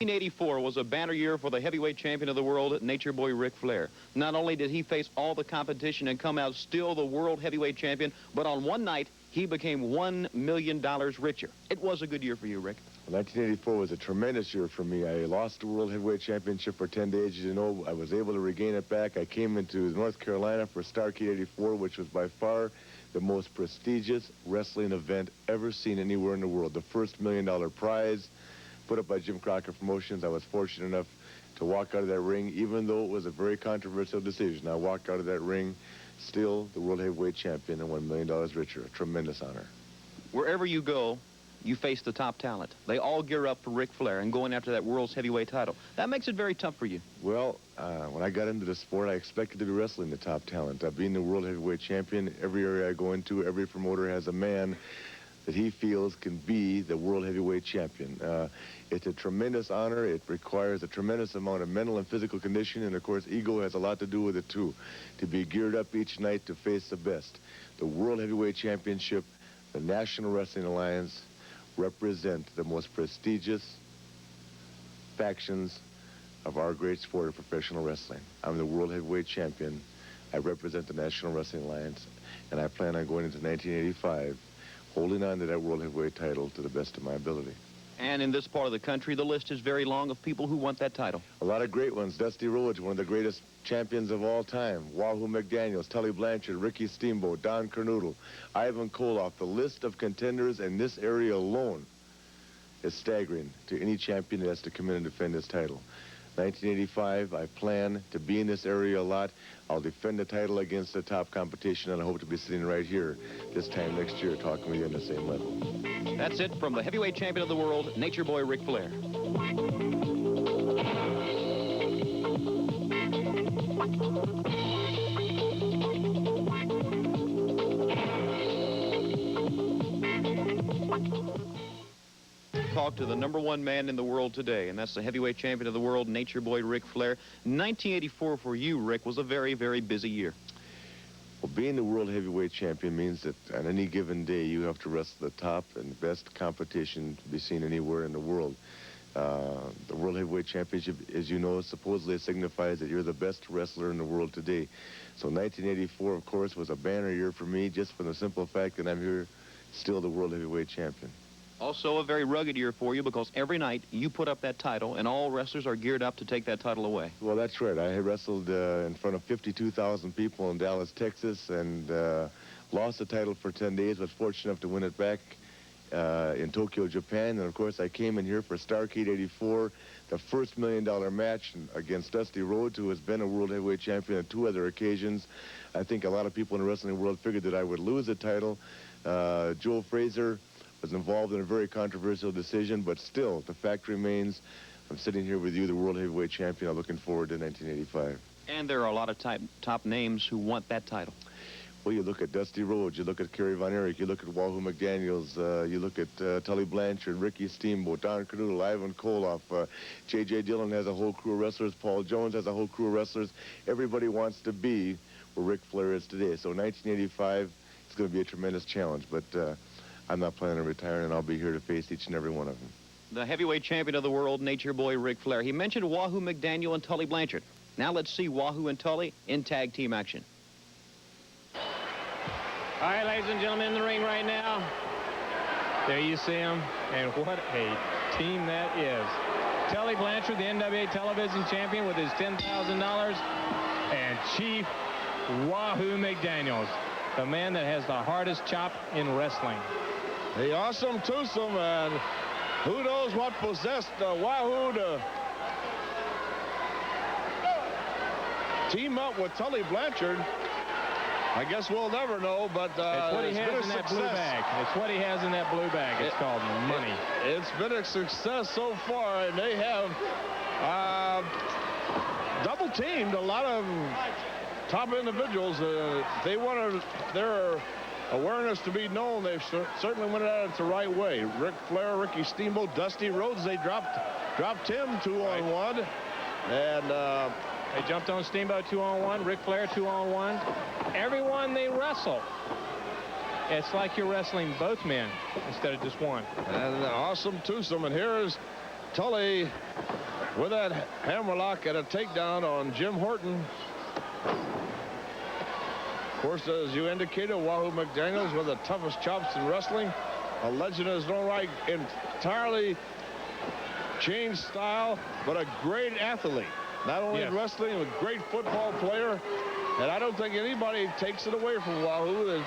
1984 was a banner year for the heavyweight champion of the world, Nature Boy Ric Flair. Not only did he face all the competition and come out still the world heavyweight champion, but on one night, he became $1 million richer. It was a good year for you, Rick. 1984 was a tremendous year for me. I lost the World Heavyweight Championship for 10 days. As you know, I was able to regain it back. I came into North Carolina for Starrcade 84, which was by far the most prestigious wrestling event ever seen anywhere in the world. The first $1 million prize put up by Jim Crockett Promotions. I was fortunate enough to walk out of that ring, even though it was a very controversial decision. I walked out of that ring still the World Heavyweight Champion and $1 million richer. A tremendous honor. Wherever you go, you face the top talent. They all gear up for Ric Flair and going after that world's heavyweight title. That makes it very tough for you. Well, when I got into the sport, I expected to be wrestling the top talent. Being the World Heavyweight Champion, every area I go into, every promoter has a man that he feels can be the World Heavyweight Champion. It's a tremendous honor. It requires a tremendous amount of mental and physical condition, and of course, ego has a lot to do with it too. To be geared up each night to face the best. The World Heavyweight Championship, the National Wrestling Alliance, represent the most prestigious factions of our great sport of professional wrestling. I'm the World Heavyweight Champion. I represent the National Wrestling Alliance, and I plan on going into 1985 holding on to that World Heavyweight title to the best of my ability. And in this part of the country, the list is very long of people who want that title. A lot of great ones. Dusty Rhodes, one of the greatest champions of all time. Wahoo McDaniels, Tully Blanchard, Ricky Steamboat, Don Kernoodle, Ivan Koloff. The list of contenders in this area alone is staggering to any champion that has to come in and defend this title. 1985, I plan to be in this area a lot. I'll defend the title against the top competition, and I hope to be sitting right here this time next year talking with you on the same level. That's it from the heavyweight champion of the world, Nature Boy Ric Flair. Talk to the #1 man in the world today, and that's the heavyweight champion of the world, Nature Boy Ric Flair. 1984 for you, Rick, was a very, very busy year. Well, being the World Heavyweight Champion means that on any given day you have to wrestle the top and best competition to be seen anywhere in the world. The World Heavyweight Championship, as you know, supposedly signifies that you're the best wrestler in the world today. So 1984, of course, was a banner year for me, just for the simple fact that I'm here still the World Heavyweight Champion. Also a very rugged year for you, because every night you put up that title and all wrestlers are geared up to take that title away. Well, that's right. I wrestled in front of 52,000 people in Dallas, Texas, and lost the title for 10 days. Was fortunate enough to win it back in Tokyo, Japan. And of course, I came in here for Starrcade 84, the first $1 million match against Dusty Rhodes, who has been a World Heavyweight Champion on 2 other occasions. I think a lot of people in the wrestling world figured that I would lose the title. Joe Frazier was involved in a very controversial decision, but still, the fact remains, I'm sitting here with you, the World Heavyweight Champion. I'm looking forward to 1985. And there are a lot of top names who want that title. Well, you look at Dusty Rhodes, you look at Kerry Von Erich, you look at Wahoo McDaniels, you look at Tully Blanchard, Ricky Steamboat, Don Kernoodle, Ivan Koloff, J.J. Dillon has a whole crew of wrestlers, Paul Jones has a whole crew of wrestlers. Everybody wants to be where Ric Flair is today. So 1985 is going to be a tremendous challenge, but I'm not planning on retiring, and I'll be here to face each and every one of them. The heavyweight champion of the world, Nature Boy Ric Flair. He mentioned Wahoo McDaniel and Tully Blanchard. Now let's see Wahoo and Tully in tag team action. All right, ladies and gentlemen, in the ring right now. There you see them, and what a team that is. Tully Blanchard, the NWA television champion with his $10,000, and Chief Wahoo McDaniels, the man that has the hardest chop in wrestling. The Awesome Twosome, and who knows what possessed Wahoo to team up with Tully Blanchard. I guess we'll never know, but it's what he has in that blue bag. It's what he has in that blue bag. It's called money. It's been a success so far, and they have double-teamed a lot of top individuals. They wanted their awareness to be known. They've certainly went at it the right way. Ric Flair, Ricky Steamboat, Dusty Rhodes, they dropped him 2-on-1. And they jumped on Steamboat 2-on-1, Ric Flair 2-on-1. Everyone they wrestle, it's like you're wrestling both men instead of just one. And the Awesome Twosome. And here's Tully with that hammerlock and a takedown on Jim Horton. Of course, as you indicated, Wahoo McDaniels, one of the toughest chops in wrestling. A legend in his own right, entirely changed style, but a great athlete. Not only in wrestling, but a great football player. And I don't think anybody takes it away from Wahoo.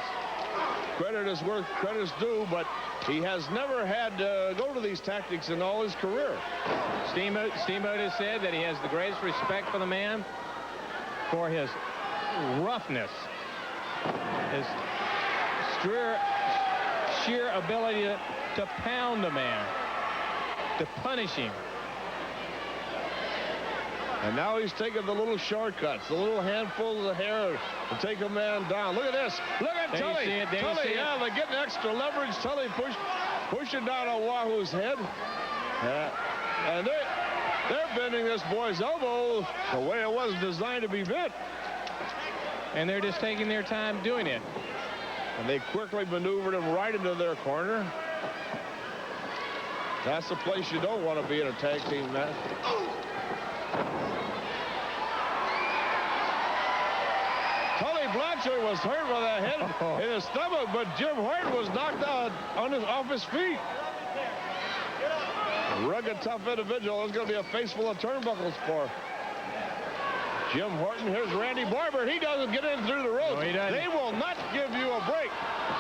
Credit is worth credit's due, but he has never had to go to these tactics in all his career. Steamboat has said that he has the greatest respect for the man for his roughness, his sheer ability to pound a man, to punish him. And now he's taking the little shortcuts, the little handfuls of hair to take a man down. Look at this. Look at Tully. Tully, yeah, they're getting extra leverage. Tully pushing down on Wahoo's head. And they're bending this boy's elbow the way it was designed to be bent. And they're just taking their time doing it. And they quickly maneuvered him right into their corner. That's the place you don't want to be in a tag team match. Tully Blanchard was hurt with a hit in his stomach, but Jim Horton was knocked out off his feet. A rugged, tough individual. There's going to be a face full of turnbuckles for Jim Horton. Here's Randy Barber. He doesn't get in through the ropes. No, he doesn't. They will not give you a break.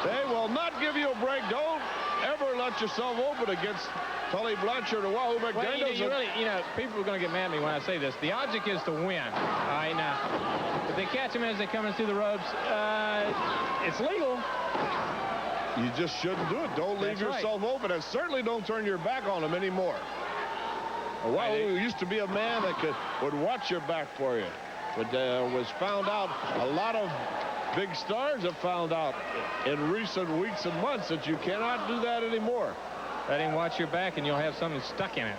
They will not give you a break. Don't ever let yourself open against Tully Blanchard or Wahoo McDaniels. Well, people are going to get mad at me when I say this. The object is to win. All right, now, if they catch him as they're coming through the ropes, it's legal. You just shouldn't do it. Don't leave yourself open, and certainly don't turn your back on him anymore. Wahoo used to be a man that would watch your back for you, but was found out. A lot of big stars have found out in recent weeks and months that you cannot do that anymore. Let him watch your back, and you'll have something stuck in it.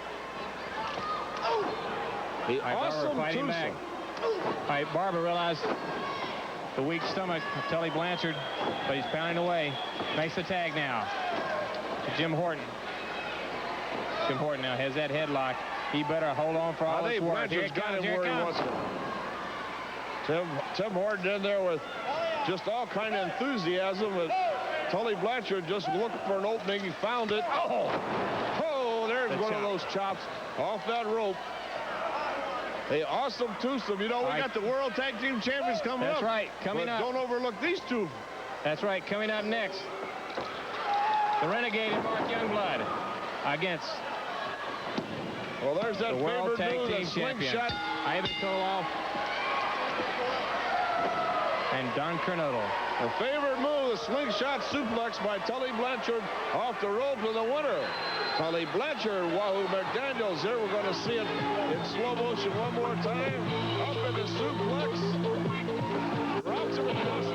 The Awesome Twosome. All right, Barber realized the weak stomach of Tully Blanchard, but he's pounding away. Makes the tag now to Jim Horton. Jim Horton now has that headlock. He better hold on for all it's worth. Blanchard's got him where he wants him. Tim Horton in there with just all kind of enthusiasm. Tully Blanchard just looked for an opening. He found it. Oh, there's one of those chops off that rope. The Awesome Twosome. You know, we got the World Tag Team Champions coming up. That's right. Coming up. Don't overlook these two. That's right. Coming up next, the Renegade and Mark Youngblood against well, there's that the World favorite Tag move, Team the Champion, slingshot. Ivan Koloff and Don Kernodle. The favorite move, the slingshot suplex by Tully Blanchard off the rope to the winner. Tully Blanchard, Wahoo McDaniels. Here we're going to see it in slow motion one more time. Up in the suplex. Drops him across.